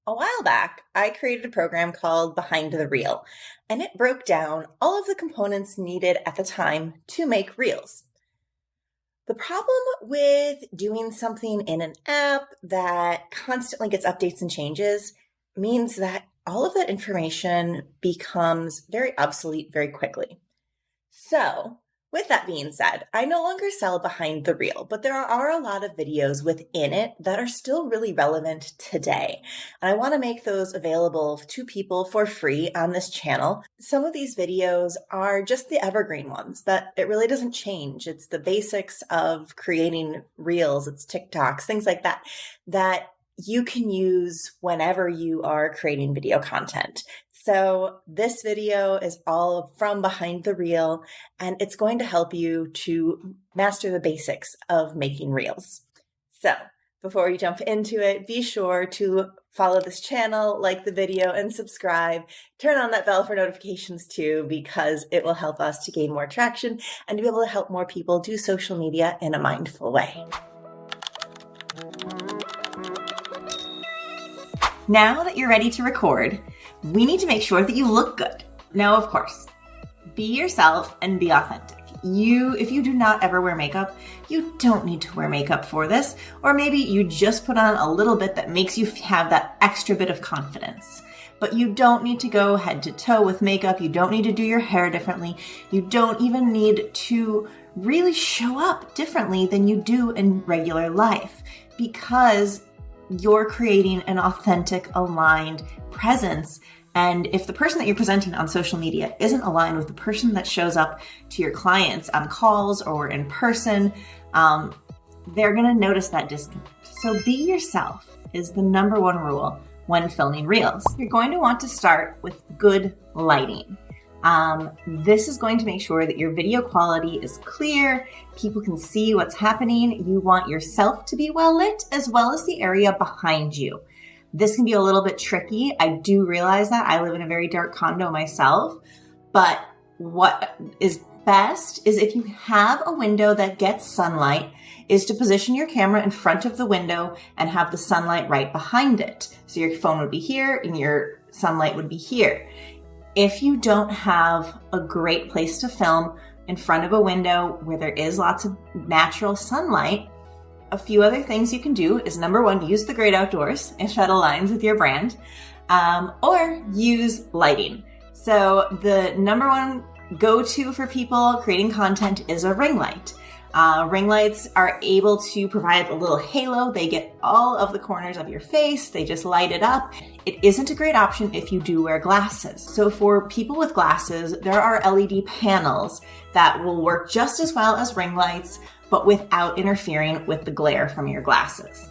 A while back, I created a program called Behind the Reel, and it broke down all of the components needed at the time to make reels. The problem with doing something in an app that constantly gets updates and changes means that all of that information becomes very obsolete very quickly. So, with that being said, I no longer sell Behind the Reel, but there are a lot of videos within it that are still really relevant today. And I want to make those available to people for free on this channel. Some of these videos are just the evergreen ones that it really doesn't change. It's the basics of creating reels, it's TikToks, things like that, that you can use whenever you are creating video content. So this video is all from Behind the Reel, and it's going to help you to master the basics of making reels. So before you jump into it, be sure to follow this channel, like the video, and subscribe. Turn on that bell for notifications too, because it will help us to gain more traction and to be able to help more people do social media in a mindful way. Now that you're ready to record, we need to make sure that you look good. Now, of course, be yourself and be authentic. If you do not ever wear makeup, you don't need to wear makeup for this, or maybe you just put on a little bit that makes you have that extra bit of confidence. But you don't need to go head to toe with makeup. You don't need to do your hair differently. You don't even need to really show up differently than you do in regular life, because you're creating an authentic, aligned presence. And if the person that you're presenting on social media isn't aligned with the person that shows up to your clients on calls or in person, they're going to notice that disconnect. So be yourself is the number one rule when filming reels. You're going to want to start with good lighting. This is going to make sure that your video quality is clear. People can see what's happening. You want yourself to be well lit as well as the area behind you. This can be a little bit tricky. I do realize that. I live in a very dark condo myself, but what is best is if you have a window that gets sunlight, is to position your camera in front of the window and have the sunlight right behind it. So your phone would be here and your sunlight would be here. If you don't have a great place to film in front of a window where there is lots of natural sunlight, a few other things you can do is, number one, use the great outdoors if that aligns with your brand, or use lighting. So the number one go-to for people creating content is a ring light. Ring lights are able to provide a little halo. They get all of the corners of your face. They just light it up. It isn't a great option if you do wear glasses. So for people with glasses, there are LED panels that will work just as well as ring lights, but without interfering with the glare from your glasses.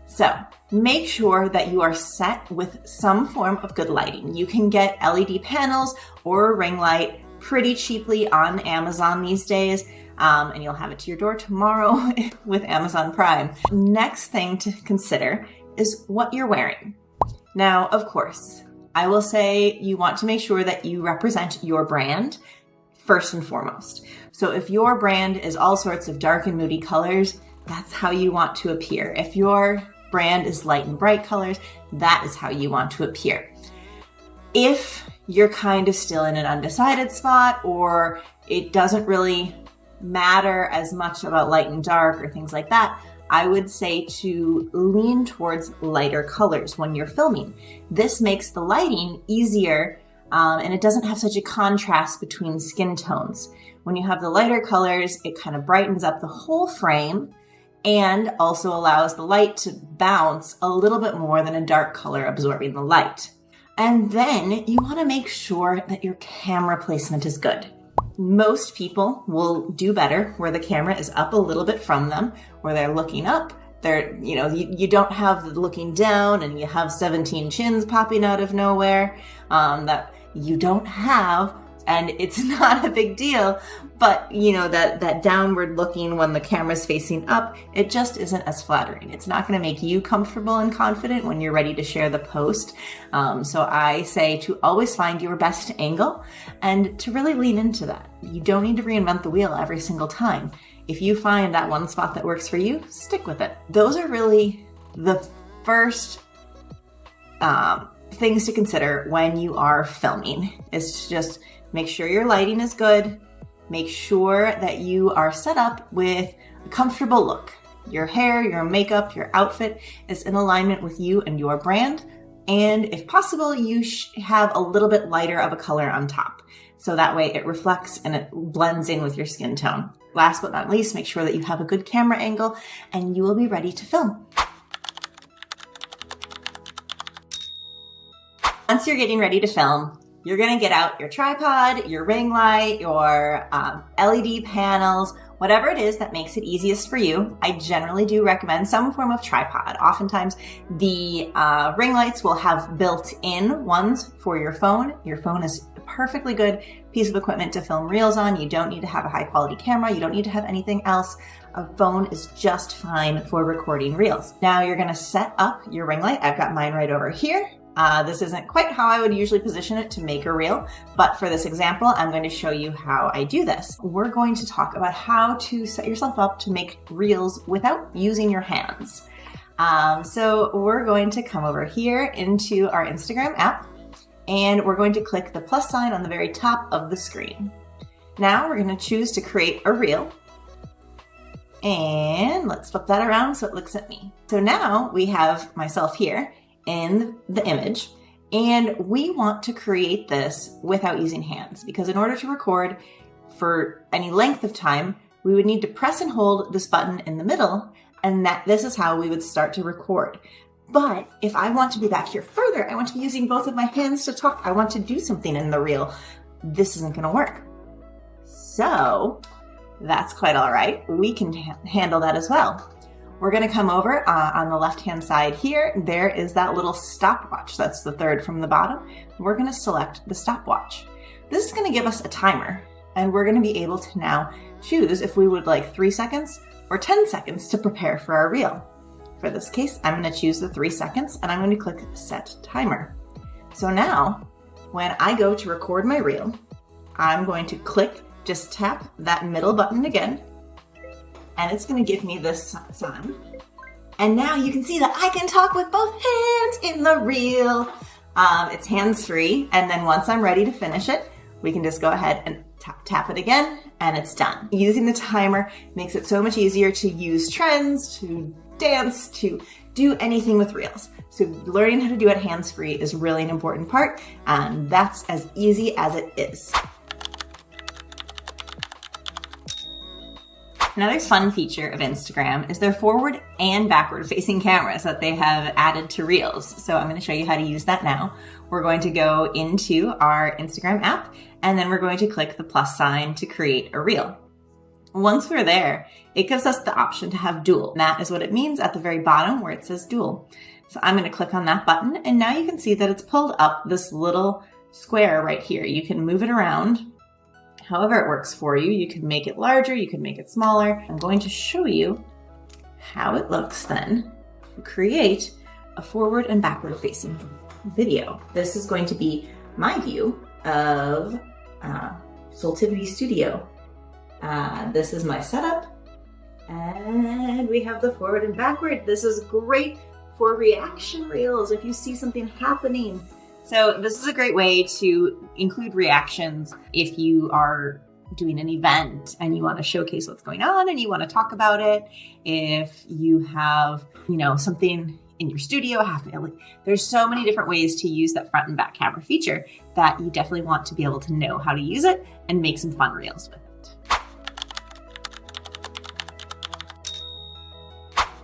So make sure that you are set with some form of good lighting. You can get LED panels or a ring light pretty cheaply on Amazon these days. And you'll have it to your door tomorrow with Amazon Prime. Next thing to consider is what you're wearing. Now, of course, I will say you want to make sure that you represent your brand first and foremost. So if your brand is all sorts of dark and moody colors, that's how you want to appear. If your brand is light and bright colors, that is how you want to appear. If you're kind of still in an undecided spot, or it doesn't really matter as much about light and dark or things like that, I would say to lean towards lighter colors when you're filming. This makes the lighting easier, and it doesn't have such a contrast between skin tones. When you have the lighter colors, it kind of brightens up the whole frame and also allows the light to bounce a little bit more than a dark color absorbing the light. And then you want to make sure that your camera placement is good. Most people will do better where the camera is up a little bit from them, where they're looking up. You don't have the looking down and you have 17 chins popping out of nowhere that you don't have. And it's not a big deal, but that downward looking when the camera's facing up, it just isn't as flattering. It's not going to make you comfortable and confident when you're ready to share the post. So I say to always find your best angle and to really lean into that. You don't need to reinvent the wheel every single time. If you find that one spot that works for you, stick with it. Those are really the first things to consider when you are filming is to just make sure your lighting is good. Make sure that you are set up with a comfortable look. Your hair, your makeup, your outfit is in alignment with you and your brand. And if possible, you have a little bit lighter of a color on top. So that way it reflects and it blends in with your skin tone. Last but not least, make sure that you have a good camera angle and you will be ready to film. Once you're getting ready to film, you're gonna get out your tripod, your ring light, your LED panels, whatever it is that makes it easiest for you. I generally do recommend some form of tripod. Oftentimes the ring lights will have built-in ones for your phone. Your phone is a perfectly good piece of equipment to film reels on. You don't need to have a high quality camera. You don't need to have anything else. A phone is just fine for recording reels. Now you're gonna set up your ring light. I've got mine right over here. This isn't quite how I would usually position it to make a reel, but for this example, I'm going to show you how I do this. We're going to talk about how to set yourself up to make reels without using your hands. So we're going to come over here into our Instagram app, and we're going to click the plus sign on the very top of the screen. Now we're going to choose to create a reel. And let's flip that around so it looks at me. So now we have myself here in the image, and we want to create this without using hands, because in order to record for any length of time, we would need to press and hold this button in the middle, and this is how we would start to record. But if I want to be back here further, I want to be using both of my hands to talk, I want to do something in the reel, this isn't going to work. So that's quite all right. We can handle that as well. We're going to come over on the left-hand side here. There is that little stopwatch. That's the third from the bottom. We're going to select the stopwatch. This is going to give us a timer, and we're going to be able to now choose if we would like 3 seconds or 10 seconds to prepare for our reel. For this case, I'm going to choose the 3 seconds, and I'm going to click Set Timer. So now, when I go to record my reel, I'm going to just tap that middle button again, and it's going to give me this sign. And now you can see that I can talk with both hands in the reel. It's hands-free, and then once I'm ready to finish it, we can just go ahead and tap it again, and it's done. Using the timer makes it so much easier to use trends, to dance, to do anything with reels. So learning how to do it hands-free is really an important part, and that's as easy as it is. Another fun feature of Instagram is their forward and backward facing cameras that they have added to Reels. So I'm going to show you how to use that now. We're going to go into our Instagram app, and then we're going to click the plus sign to create a reel. Once we're there, it gives us the option to have dual. And that is what it means at the very bottom where it says dual. So I'm going to click on that button, and now you can see that it's pulled up this little square right here. You can move it around however it works for you. You can make it larger, you can make it smaller. I'm going to show you how it looks then to create a forward and backward facing video. This is going to be my view of Soultivity Studio. This is my setup, and we have the forward and backward. This is great for reaction reels if you see something happening. So this is a great way to include reactions if you are doing an event and you want to showcase what's going on and you want to talk about it. If you have, something in your studio happening, there's so many different ways to use that front and back camera feature that you definitely want to be able to know how to use it and make some fun reels with it.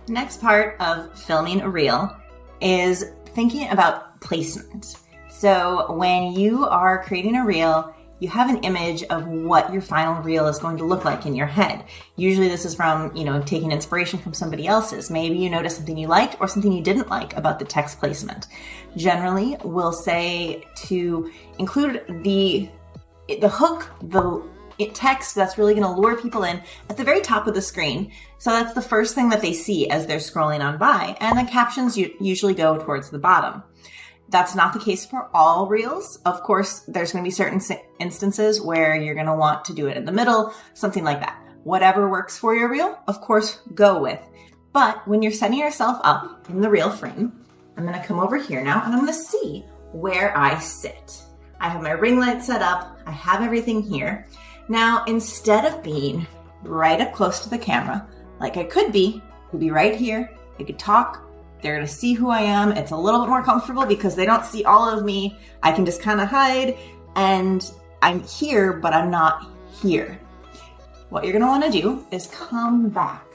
Next part of filming a reel is thinking about placement. So when you are creating a reel, you have an image of what your final reel is going to look like in your head. Usually this is from, taking inspiration from somebody else's. Maybe you noticed something you liked or something you didn't like about the text placement. Generally, we'll say to include the hook, the text that's really going to lure people in at the very top of the screen. So that's the first thing that they see as they're scrolling on by. And the captions usually go towards the bottom. That's not the case for all reels. Of course, there's going to be certain instances where you're going to want to do it in the middle, something like that. Whatever works for your reel, of course, go with. But when you're setting yourself up in the reel frame, I'm gonna come over here now and I'm gonna see where I sit. I have my ring light set up. I have everything here. Now, instead of being right up close to the camera, like I could be right here. I could talk. They're gonna see who I am. It's a little bit more comfortable because they don't see all of me. I can just kind of hide, and I'm here, but I'm not here. What you're gonna wanna do is come back.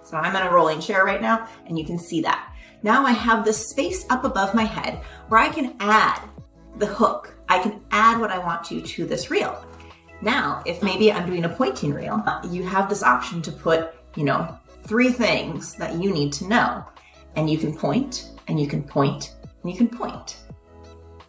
So I'm in a rolling chair right now, and you can see that. Now I have this space up above my head where I can add the hook. I can add what I want to this reel. Now, if maybe I'm doing a pointing reel, you have this option to put, 3 things that you need to know. And you can point, and you can point, and you can point.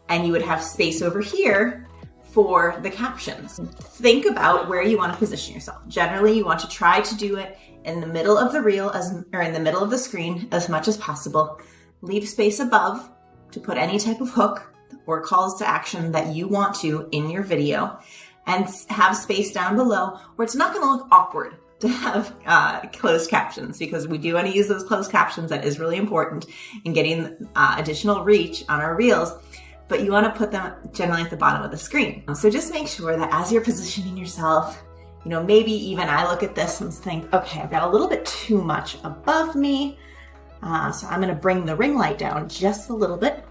And you would have space over here for the captions. Think about where you want to position yourself. Generally, you want to try to do it in the middle of the reel or in the middle of the screen as much as possible. Leave space above to put any type of hook or calls to action that you want to in your video, and have space down below where it's not going to look awkward to have closed captions, because we do want to use those closed captions. That is really important in getting additional reach on our reels, but you want to put them generally at the bottom of the screen. So just make sure that as you're positioning yourself, maybe even I look at this and think, okay, I've got a little bit too much above me. So I'm going to bring the ring light down just a little bit.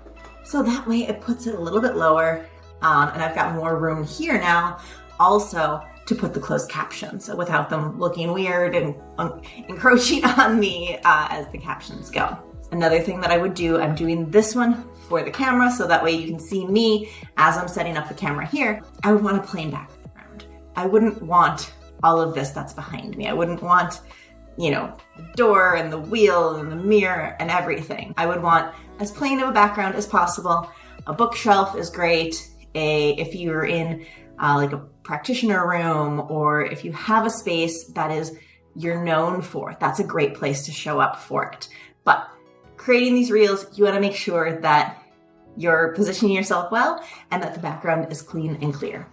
So that way it puts it a little bit lower. And I've got more room here now also to put the closed captions, so without them looking weird and encroaching on me as the captions go. Another thing that I would do, I'm doing this one for the camera so that way you can see me as I'm setting up the camera here. I would want a plain background. I wouldn't want all of this that's behind me. I wouldn't want, the door and the wheel and the mirror and everything. I would want as plain of a background as possible. A bookshelf is great. If you're in like a practitioner room, or if you have a space that you're known for, that's a great place to show up for it. But creating these reels, you want to make sure that you're positioning yourself well and that the background is clean and clear.